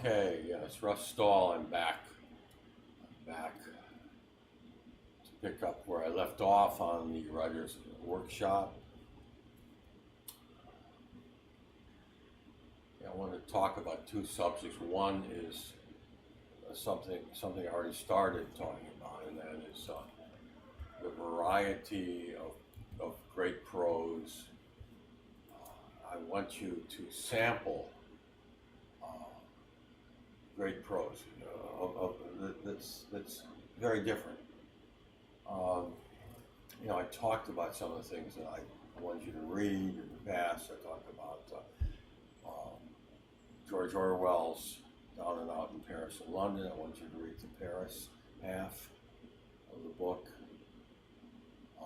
Okay, yes, Russ Stahl, I'm back. I'm back to pick up where I left off on the writer's workshop. I want to talk about two subjects. One is something I already started talking about, and that is the variety of great prose. I want you to sample great prose that's very different. I talked about some of the things that I wanted you to read in the past. I talked about George Orwell's Down and Out in Paris and London. I want you to read the Paris half of the book. I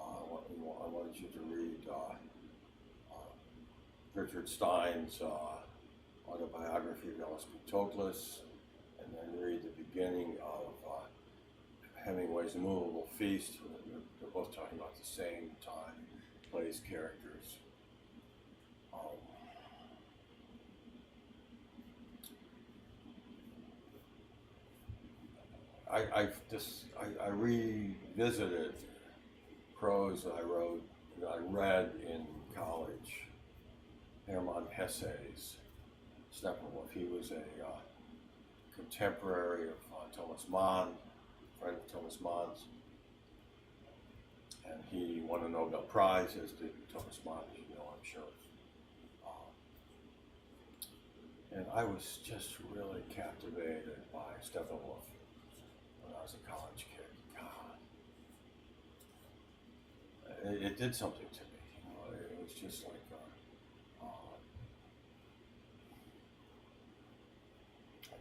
wanted you to read Richard Stein's autobiography of Ellis Toklas, and then read the beginning of Hemingway's Movable Feast. They're both talking about the same time, plays, characters. I revisited prose that I read in college. Hermann Hesse's Steppenwolf. He was a contemporary of Thomas Mann, friend of Thomas Mann's, and he won a Nobel Prize, as did Thomas Mann, as you know, I'm sure. And I was just really captivated by Steppenwolf when I was a college kid. God, it did something to me. It was just like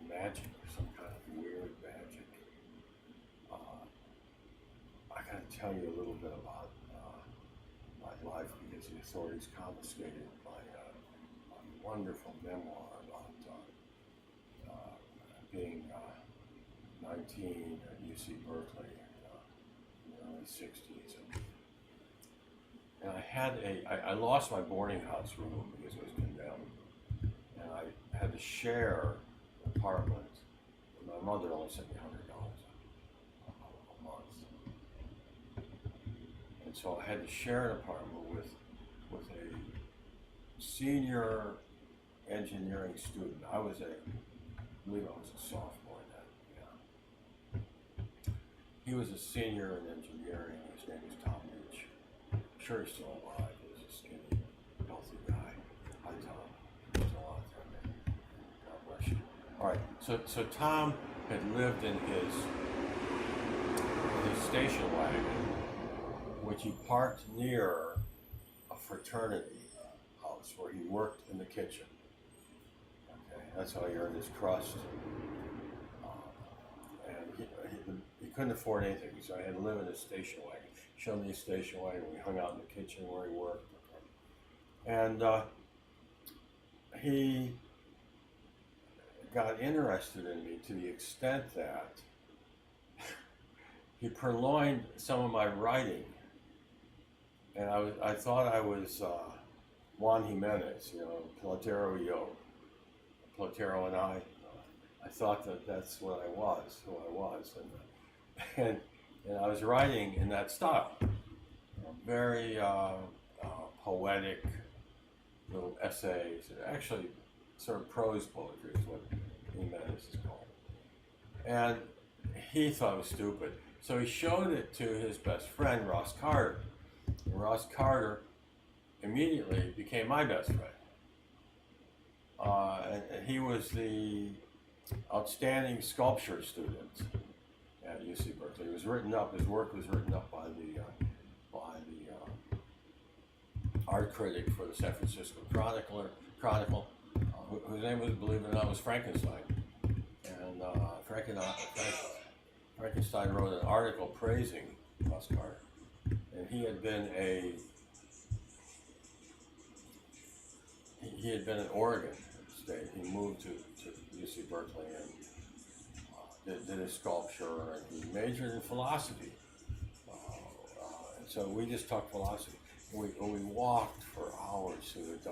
magic, or some kind of weird magic. I gotta tell you a little bit about my life, because the authorities confiscated my wonderful memoir about being 19 at UC Berkeley in the early 60s. And I lost my boarding house room because it was condemned. And I had to share an apartment. My mother only sent me $100 a month. And so I had to share an apartment with a senior engineering student. I believe I was a sophomore then, yeah. He was a senior in engineering. His name was Tom Beach. I'm sure he's still alive. He was a skinny, healthy guy. Hi, Tom. There's a lot of time, man. God bless you. All right, so Tom had lived in his station wagon, which he parked near a fraternity house where he worked in the kitchen. Okay, that's how he earned his crust. And he couldn't afford anything, so I had to live in his station wagon. He showed me his station wagon. We hung out in the kitchen where he worked. And he got interested in me to the extent that he purloined some of my writing. And I thought I was Juan Jimenez, Platero y yo, Platero and I. I thought that's what I was, who I was, and I was writing in that style, very poetic little essays. Actually, sort of prose poetry is what Jimenez is called. And he thought it was stupid, so he showed it to his best friend, Ross Carter. And Ross Carter immediately became my best friend. And he was the outstanding sculpture student at UC Berkeley. It was written up. His work was written up by the art critic for the San Francisco Chronicle, whose name was, believe it or not, was Frankenstein. And Frankenstein wrote an article praising Ross Carter. And he had been in Oregon State. He moved to UC Berkeley and did his sculpture, and he majored in philosophy. And so we just talked philosophy. We walked for hours through the dark.